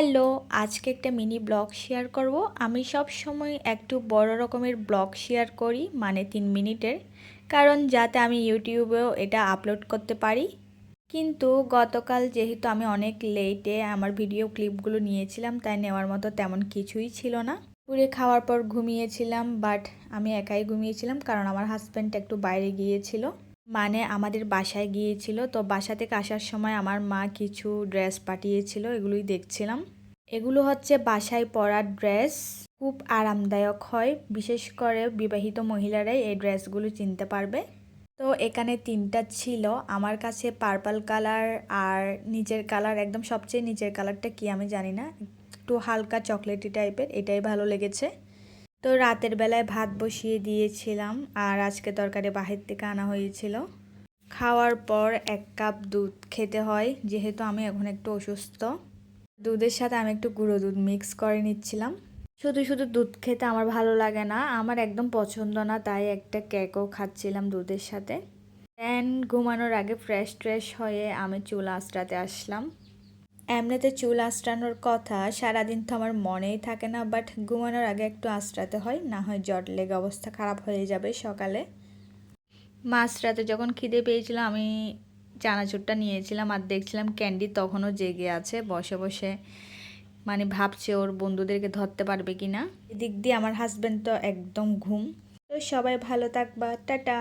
Hello, আজকে একটা mini blog share করব। আমি সব সময় একটু বড় রকমের ব্লগ শেয়ার করি, মানে 3 মিনিটের, কারণ যাতে আমি ইউটিউবেও এটা আপলোড করতে পারি। কিন্তু গতকাল যেহেতু আমি অনেক লেটে আমার ভিডিও ক্লিপগুলো নিয়েছিলাম, তাই নেওয়ার মতো তেমন কিছুই ছিল না। পুরে খাওয়ার পর ঘুমিয়েছিলাম, বাট আমি একাই ঘুমিয়েছিলাম কারণ আমার হাজব্যান্ড একটু বাইরে গিয়েছিল, মানে আমাদের বাসায় গিয়েছিল। তো বাসা থেকে আসার সময় আমার মা কিছু ড্রেস পাঠিয়েছিল, এগুলোই দেখছিলাম। এগুলো হচ্ছে বাসায় পরার ড্রেস, খুব আরামদায়ক হয়, বিশেষ করে বিবাহিত মহিলারাই এই ড্রেসগুলো চিনতে পারবে। তো এখানে 3টা ছিল, আমার কাছে পার্পল কালার আর নিচের কালার, একদম সবচেয়ে নিচের কালারটা কি আমি জানি না, একটু হালকা চকলেটি টাইপের, এটাই ভালো লেগেছে। তো রাতের বেলায় ভাত বসিয়ে দিয়েছিলাম, আর আজকে তরকারি বাহির থেকে আনা হয়েছিল। খাওয়ার পর 1 কাপ দুধ খেতে হয়, যেহেতু আমি এখন একটু অসুস্থ। দুধের সাথে আমি একটু গুঁড়ো দুধ মিক্স করে নিচ্ছিলাম। শুধু শুধু দুধ খেতে আমার ভালো লাগে না, আমার একদম পছন্দ না, তাই একটা কেকও খাচ্ছিলাম দুধের সাথে। দেন ঘুমানোর আগে ফ্রেশ ট্রেশ হয়ে আমি চুল আঁচড়াতে আসলাম। এমনিতে চুল আঁচড়ানোর কথা, সারাদিন তো আমার মনেই থাকে না, বাট ঘুমানোর আগে একটু আঁচড়াতে হয়, না হয় জট লেগে অবস্থা খারাপ হয়ে যাবে সকালে। মাঝরাতে যখন খিদে পেয়েছিলাম, আমি চানাচুরটা নিয়েছিলাম আর দেখছিলাম ক্যান্ডি তখনও জেগে আছে বসে বসে, মানে ভাবছে ওর বন্ধুদেরকে ধরতে পারবে কি না। এদিক দিয়ে আমার হাজব্যান্ড তো একদম ঘুম। তো সবাই ভালো থাকবা, টাটা।